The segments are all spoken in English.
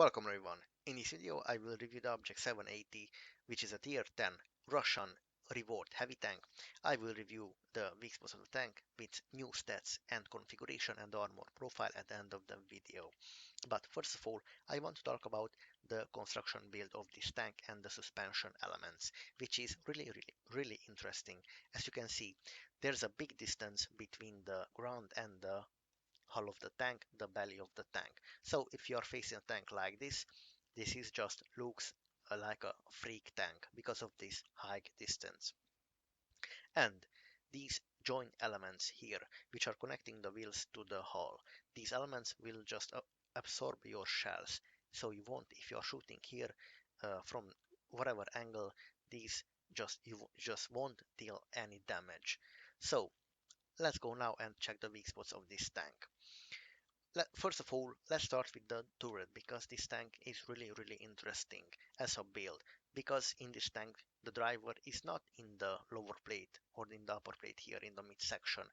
Welcome everyone. In this video I will review the Object 780, which is a tier 10 Russian reworked heavy tank. I will review the weak spots of the tank with new stats and configuration and armor profile at the end of the video. But first of all, I want to talk about the construction build of this tank and the suspension elements, which is really interesting. As you can see, there's a big distance between the ground and the hull of the tank, the belly of the tank. So if you are facing a tank like this is just looks like a freak tank because of this high distance. And these joint elements here, which are connecting the wheels to the hull, these elements will just absorb your shells. So you won't, if you are shooting here from whatever angle, these just won't deal any damage. So let's go now and check the weak spots of this tank. First of all, let's start with the turret because this tank is really interesting as a build, because in this tank the driver is not in the lower plate or in the upper plate here in the midsection.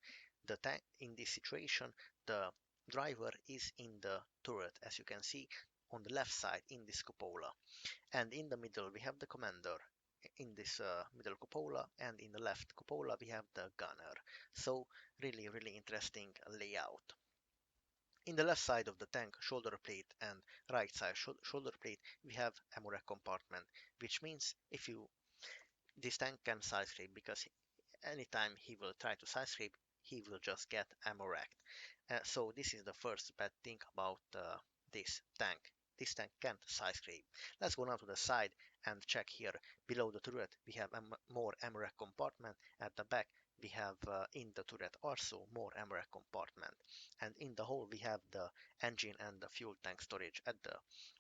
The tank in this situation, the driver is in the turret, as you can see on the left side in this cupola, and in the middle we have the commander in this middle cupola, and in the left cupola we have the gunner. So really interesting layout. In the left side of the tank shoulder plate and right side shoulder plate we have ammo rack compartment, which means if you this tank can side scrape, because anytime he will try to side scrape he will just get ammo racked. So this is the first bad thing about this tank. This tank can't side scrape. Let's go now to the side and check here. Below the turret we have more ammo rack compartment. At the back we have in the turret also more ammo rack compartment, and in the hole we have the engine and the fuel tank storage at the.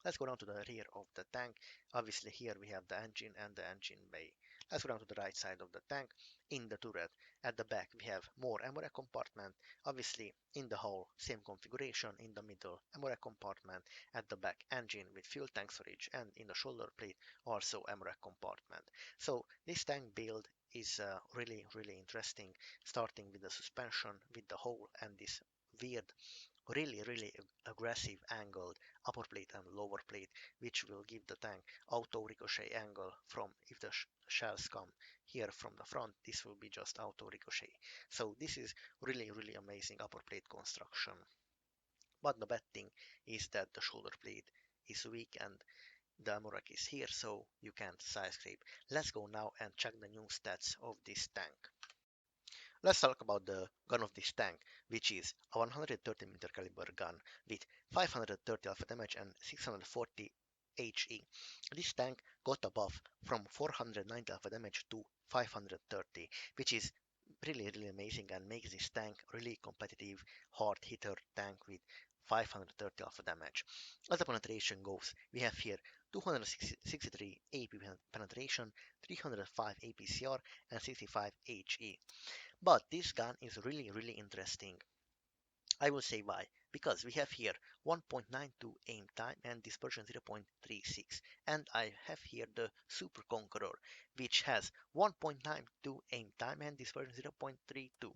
Let's go down to the rear of the tank. Obviously here we have the engine and the engine bay. Let's go down to the right side of the tank. In the turret at the back we have more ammo rack compartment. Obviously in the hull same configuration. In the middle ammo rack compartment. At the back engine with fuel tank storage, and in the shoulder plate also ammo rack compartment. So this tank build is really interesting, starting with the suspension, with the hole, and this weird really aggressive angled upper plate and lower plate, which will give the tank auto ricochet angle. From if the shells come here from the front, this will be just auto ricochet. So this is really amazing upper plate construction. But the bad thing is that the shoulder plate is weak and the ammo rack is here, so you can't side scrape. Let's go now and check the new stats of this tank. Let's talk about the gun of this tank, which is a 130mm caliber gun with 530 alpha damage and 640 HE. This tank got a buff from 490 alpha damage to 530, which is really amazing and makes this tank really competitive hard hitter tank with 530 alpha damage. As the penetration goes, we have here 263 AP penetration, 305 APCR, and 65 HE. But this gun is really interesting. I will say why. Because we have here 1.92 aim time and dispersion 0.36, and I have here the Super Conqueror, which has 1.92 aim time and dispersion 0.32.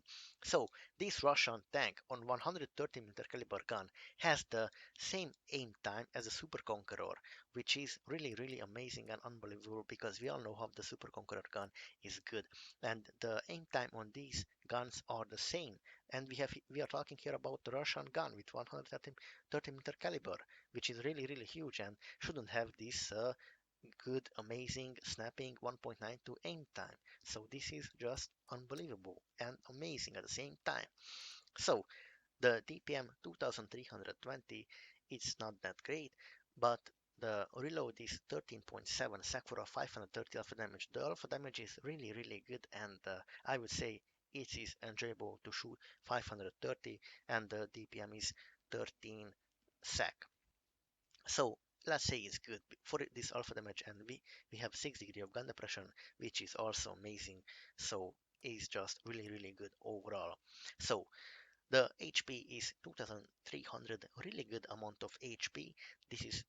So this Russian tank on 130mm caliber gun has the same aim time as the Super Conqueror, which is really amazing and unbelievable, because we all know how the Super Conqueror gun is good, and the aim time on these guns are the same. And we are talking here about the Russian gun with 130mm caliber, which is really huge and shouldn't have this good amazing snapping 1.92 aim time. So this is just unbelievable and amazing at the same time. So the DPM 2320, it's not that great, but the reload is 13.7 sec for a 530 alpha damage. The alpha damage is really good, and I would say it is enjoyable to shoot 530, and the DPM is 13 sec. So let's say it's good for this alpha damage, and we have 6 degree of gun depression, which is also amazing. So it's just really good overall. So the HP is 2300, really good amount of HP.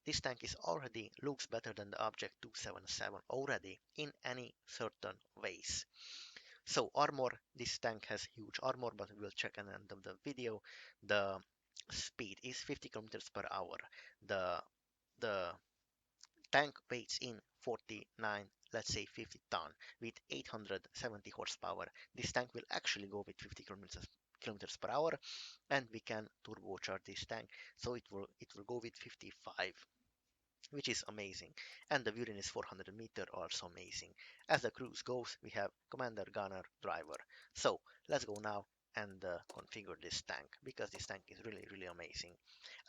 This tank is already looks better than the Object 277 already in any certain ways. So armor, this tank has huge armor, but we will check at the end of the video. The speed is 50 kilometers per hour. The The tank weighs in 49, let's say 50 ton with 870 horsepower. This tank will actually go with 50 kilometers per hour, and we can turbocharge this tank, so it will go with 55, which is amazing. And the Vurin is 400-meter, also amazing. As the cruise goes, we have commander, gunner, driver. So let's go now and configure this tank, because this tank is really amazing.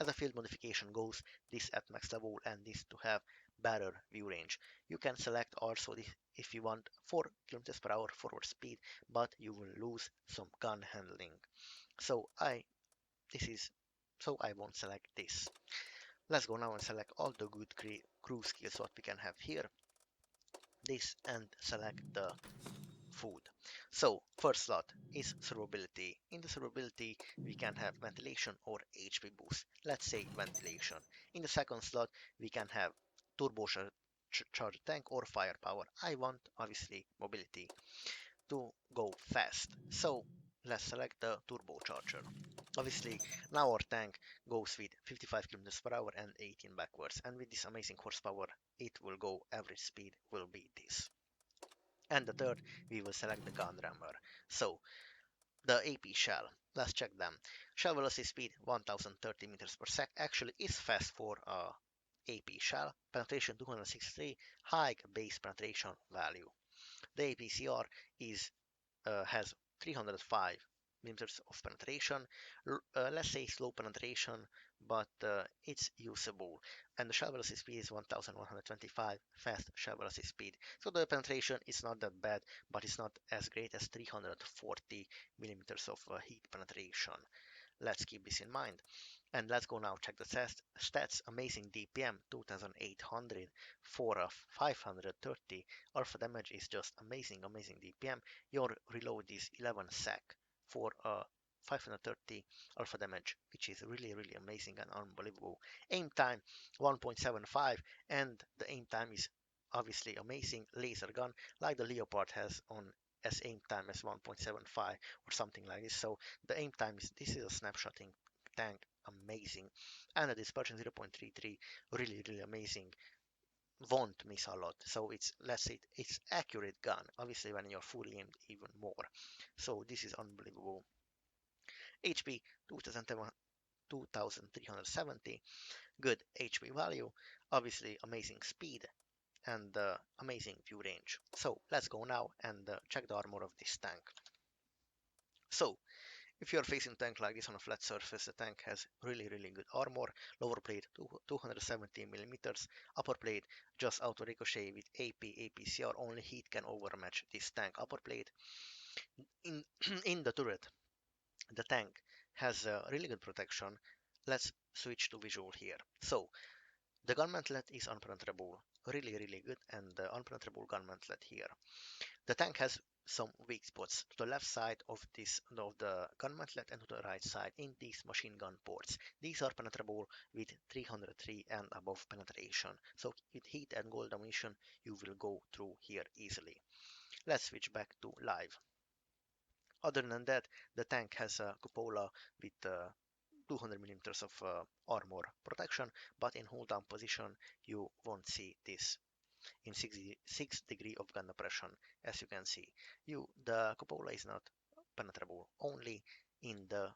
As the field modification goes, this at max level and this to have better view range. You can select also this if you want 4 kilometers per hour forward speed, but you will lose some gun handling. So I won't select this. Let's go now and select all the good cruise skills what we can have here. This, and select the food. So first slot is survivability. In the survivability we can have ventilation or HP boost. Let's say ventilation. In the second slot we can have charge tank or firepower. I want obviously mobility to go fast. So let's select the turbocharger. Obviously, now our tank goes with 55 kilometers per hour and 18 backwards, and with this amazing horsepower, it will go average speed will be this. And the third, we will select the gun rammer. So the AP shell, let's check them. Shell velocity speed 1030 meters per sec actually is fast for AP shell. Penetration 263, high base penetration value. The APCR is has 305 millimeters of penetration. Let's say slow penetration, but it's usable. And the shell velocity speed is 1125 fast shell velocity speed. So the penetration is not that bad, but it's not as great as 340 millimeters of heat penetration. Let's keep this in mind. And let's go now check the stats. Amazing DPM 2800 for a 530. Alpha damage is just amazing DPM. Your reload is 11 sec for a 530 alpha damage, which is really amazing and unbelievable. Aim time 1.75, and the aim time is obviously amazing. Laser gun like the Leopard has on as aim time as 1.75 or something like this. So the aim time this is a snapshotting tank, amazing. And the dispersion 0.33, really amazing. Won't miss a lot. So it's, let's say, it's accurate gun. Obviously when you're fully aimed, even more. So this is unbelievable. HP 2370, good HP value, obviously amazing speed, and amazing view range. So let's go now and check the armor of this tank. So if you are facing a tank like this on a flat surface, the tank has really good armor. Lower plate 270 millimeters, upper plate just auto ricochet with APCR. Only heat can overmatch this tank. Upper plate in in the turret, the tank has really good protection. Let's switch to visual here. So the gun mantlet is unpenetrable, really good, and the unpenetrable gun mantlet here. The tank has some weak spots to the left side of the gun mantlet and to the right side in these machine gun ports. These are penetrable with 303 and above penetration. So with heat and gold ammunition, you will go through here easily. Let's switch back to live. Other than that, the tank has a cupola with 200 millimeters of armor protection, but in hold down position you won't see this in 6 degree of gun depression. As you can see, the cupola is not penetrable, only in the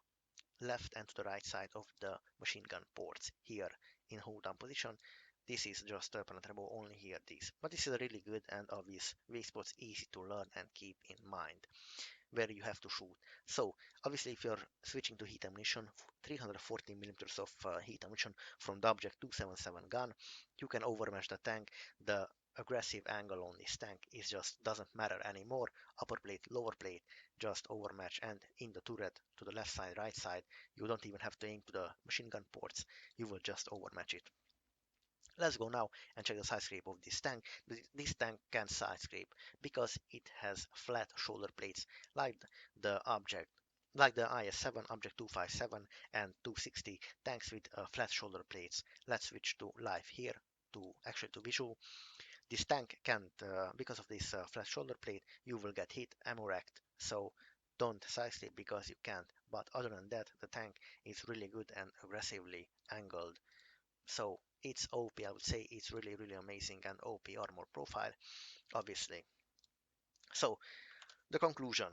left and to the right side of the machine gun ports. Here in hold down position, this is just penetrable only here, this. But this is really good and obvious weak spots, easy to learn and keep in mind where you have to shoot. So obviously if you're switching to heat ammunition, 340 millimeters of heat ammunition from the Object 277 gun, you can overmatch the tank. The aggressive angle on this tank is just doesn't matter anymore. Upper plate, lower plate, just overmatch. And in the turret, to the left side, right side, you don't even have to aim to the machine gun ports, you will just overmatch it. Let's go now and check the side scrape of this tank. This tank can side scrape because it has flat shoulder plates like the object, like the IS-7, Object 257 and 260 tanks with flat shoulder plates. Let's switch to live here to actually to visual. This tank can't, because of this flat shoulder plate, you will get hit, ammo wrecked. So don't side scrape because you can't. But other than that, the tank is really good and aggressively angled. So it's OP. I would say it's really, really amazing and OP armor profile, obviously. So the conclusion.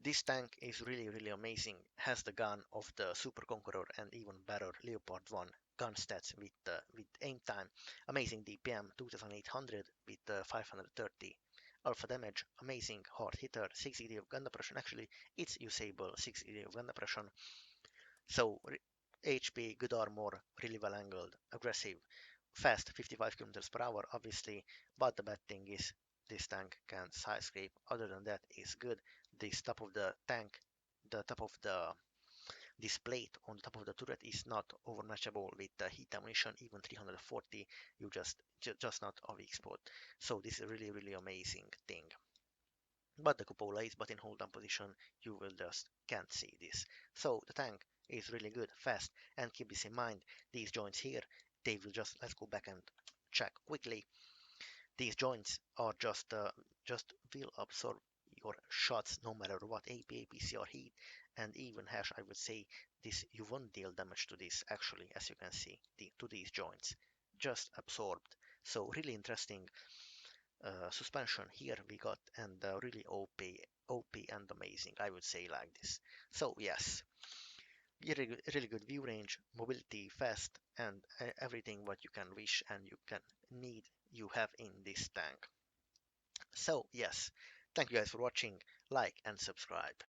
This tank is really, really amazing, has the gun of the Super Conqueror and even better Leopard 1 gun stats with aim time, amazing DPM 2800 with 530 alpha damage, amazing hard hitter, 6 degree of gun depression, actually it's usable 6 degree of gun depression, so HP, good armor, really well angled, aggressive, fast 55 kilometers per hour obviously, but the bad thing is this tank can side scrape. Other than that is good. This top of the tank, the top of the this plate on top of the turret is not overmatchable with the heat ammunition, even 340, you just not a weak spot. So this is a really, really amazing thing. But the cupola is but in hold down position, you will just can't see this. So the tank is really good, fast, and keep this in mind. These joints here, they will just, let's go back and check quickly. These joints are just will absorb your shots no matter what AP, APC or heat, and even hash. I would say this you won't deal damage to this actually, as you can see, to these joints, just absorbed. So really interesting suspension here we got, and really OP and amazing. I would say like this. So yes, really good view range, mobility, fast, and everything what you can wish and you can need you have in this tank. So yes, thank you guys for watching, like and subscribe.